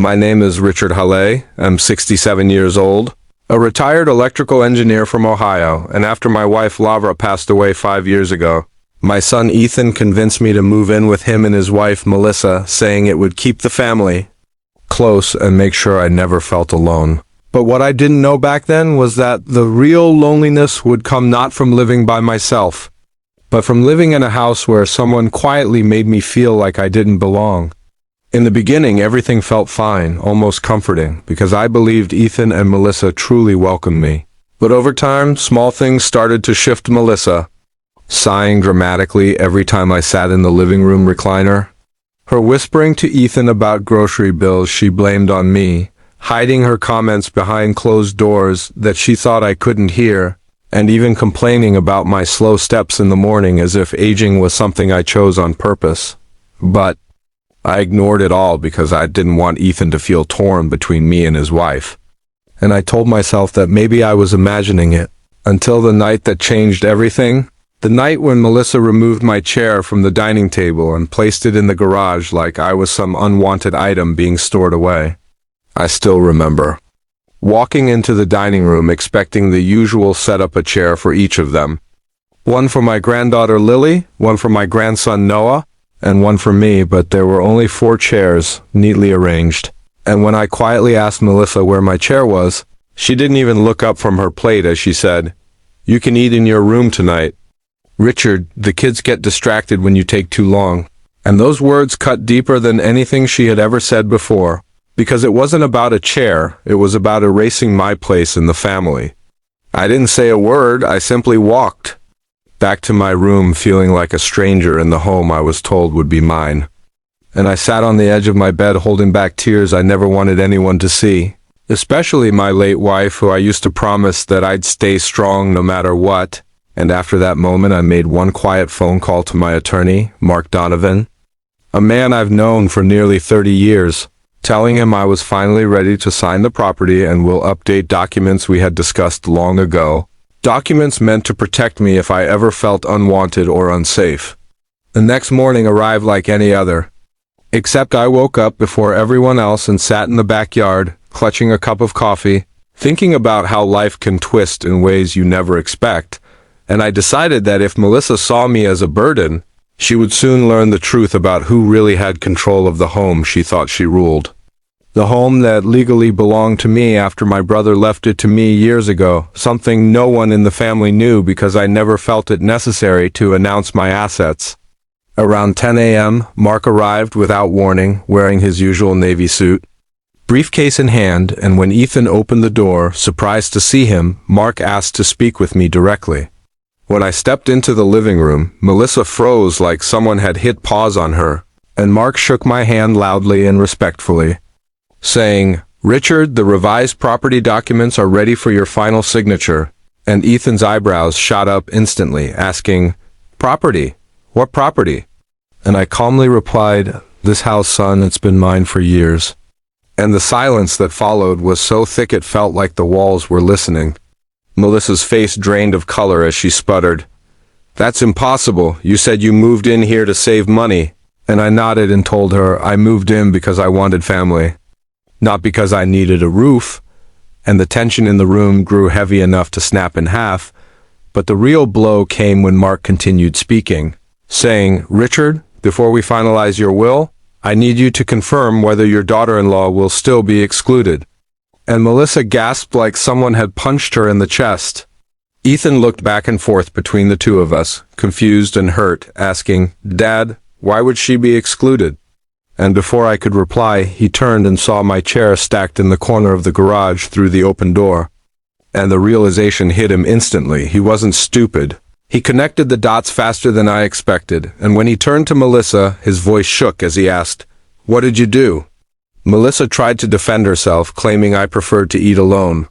My name is Richard Halle. I'm 67 years old, a retired electrical engineer from Ohio, and after my wife Lavra passed away 5 years ago, my son Ethan convinced me to move in with him and his wife Melissa, saying it would keep the family close and make sure I never felt alone. But what I didn't know back then was that the real loneliness would come not from living by myself, but from living in a house where someone quietly made me feel like I didn't belong. In the beginning, everything felt fine, almost comforting, because I believed Ethan and Melissa truly welcomed me. But over time, small things started to shift. Melissa, sighing dramatically every time I sat in the living room recliner. Her whispering to Ethan about grocery bills she blamed on me, hiding her comments behind closed doors that she thought I couldn't hear, and even complaining about my slow steps in the morning as if aging was something I chose on purpose. But I ignored it all because I didn't want Ethan to feel torn between me and his wife. And I told myself that maybe I was imagining it, until the night that changed everything. The night when Melissa removed my chair from the dining table and placed it in the garage like I was some unwanted item being stored away. I still remember walking into the dining room expecting the usual set up a chair for each of them. One for my granddaughter Lily, one for my grandson Noah, and one for me, but there were only 4 chairs, neatly arranged. And when I quietly asked Melissa where my chair was, she didn't even look up from her plate as she said, "You can eat in your room tonight. Richard, the kids get distracted when you take too long." And those words cut deeper than anything she had ever said before, because it wasn't about a chair, it was about erasing my place in the family. I didn't say a word, I simply walked back to my room feeling like a stranger in the home I was told would be mine. And I sat on the edge of my bed holding back tears I never wanted anyone to see, especially my late wife, who I used to promise that I'd stay strong no matter what. And after that moment, I made one quiet phone call to my attorney, Mark Donovan, a man I've known for nearly 30 years, telling him I was finally ready to sign the property and will update documents we had discussed long ago. Documents meant to protect me if I ever felt unwanted or unsafe. The next morning arrived like any other, except I woke up before everyone else and sat in the backyard, clutching a cup of coffee, thinking about how life can twist in ways you never expect, and I decided that if Melissa saw me as a burden, she would soon learn the truth about who really had control of the home she thought she ruled. The home that legally belonged to me after my brother left it to me years ago, something no one in the family knew because I never felt it necessary to announce my assets. Around 10 a.m., Mark arrived without warning, wearing his usual navy suit, briefcase in hand, and when Ethan opened the door, surprised to see him, Mark asked to speak with me directly. When I stepped into the living room, Melissa froze like someone had hit pause on her, and Mark shook my hand loudly and respectfully, saying, "Richard, the revised property documents are ready for your final signature." And Ethan's eyebrows shot up instantly, asking, "Property? What property?" And I calmly replied, "This house, son, it's been mine for years." And the silence that followed was so thick it felt like the walls were listening. Melissa's face drained of color as she sputtered, "That's impossible. You said you moved in here to save money." And I nodded and told her I moved in because I wanted family, not because I needed a roof. And the tension in the room grew heavy enough to snap in half, but the real blow came when Mark continued speaking, saying, "Richard, before we finalize your will, I need you to confirm whether your daughter-in-law will still be excluded." And Melissa gasped like someone had punched her in the chest. Ethan looked back and forth between the two of us, confused and hurt, asking, "Dad, why would she be excluded?" And before I could reply, he turned and saw my chair stacked in the corner of the garage through the open door. And the realization hit him instantly. He wasn't stupid. He connected the dots faster than I expected, and when he turned to Melissa, his voice shook as he asked, "What did you do?" Melissa tried to defend herself, claiming I preferred to eat alone.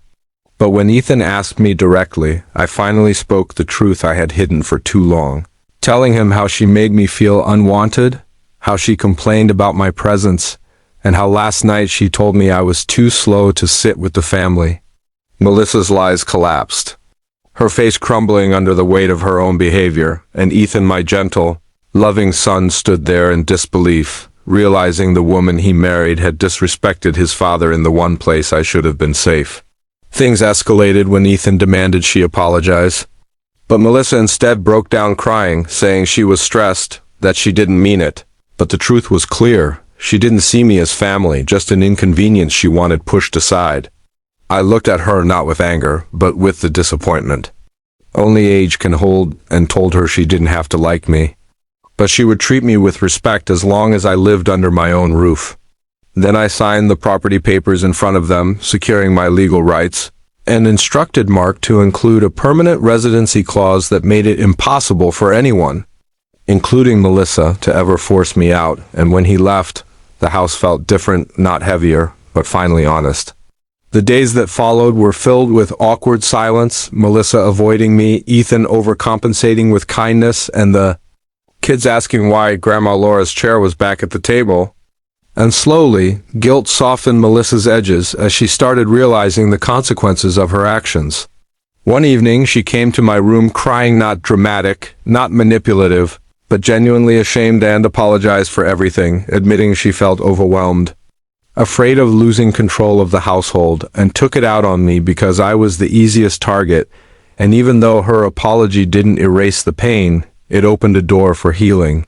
But when Ethan asked me directly, I finally spoke the truth I had hidden for too long, telling him how she made me feel unwanted, how she complained about my presence, and how last night she told me I was too slow to sit with the family. Melissa's lies collapsed, her face crumbling under the weight of her own behavior, and Ethan, my gentle, loving son, stood there in disbelief, realizing the woman he married had disrespected his father in the one place I should have been safe. Things escalated when Ethan demanded she apologize. But Melissa instead broke down crying, saying she was stressed, that she didn't mean it. But the truth was clear. She didn't see me as family, just an inconvenience she wanted pushed aside. I looked at her not with anger, but with the disappointment. Only age can hold, and told her she didn't have to like me. But she would treat me with respect as long as I lived under my own roof. Then I signed the property papers in front of them, securing my legal rights, and instructed Mark to include a permanent residency clause that made it impossible for anyone, including Melissa, to ever force me out. And when he left, the house felt different, not heavier, but finally honest. The days that followed were filled with awkward silence, Melissa avoiding me, Ethan overcompensating with kindness, and the kids asking why Grandma Laura's chair was back at the table. And slowly, guilt softened Melissa's edges as she started realizing the consequences of her actions. One evening, she came to my room crying, not dramatic, not manipulative, but genuinely ashamed, and apologized for everything, admitting she felt overwhelmed, afraid of losing control of the household, and took it out on me because I was the easiest target. And even though her apology didn't erase the pain, it opened a door for healing.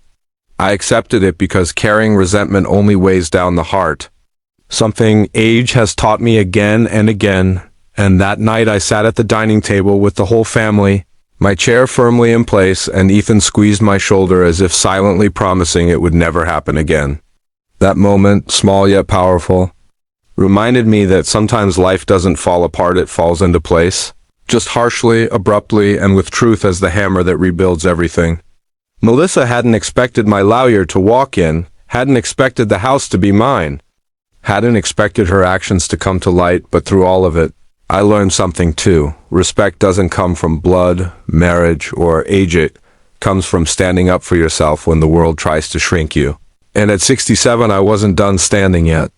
I accepted it because carrying resentment only weighs down the heart. Something age has taught me again and again, and that night I sat at the dining table with the whole family, my chair firmly in place, and Ethan squeezed my shoulder as if silently promising it would never happen again. That moment, small yet powerful, reminded me that sometimes life doesn't fall apart, it falls into place, just harshly, abruptly, and with truth as the hammer that rebuilds everything. Melissa hadn't expected my lawyer to walk in, hadn't expected the house to be mine, hadn't expected her actions to come to light, but through all of it, I learned something too. Respect doesn't come from blood, marriage, or age. It comes from standing up for yourself when the world tries to shrink you. And at 67, I wasn't done standing yet.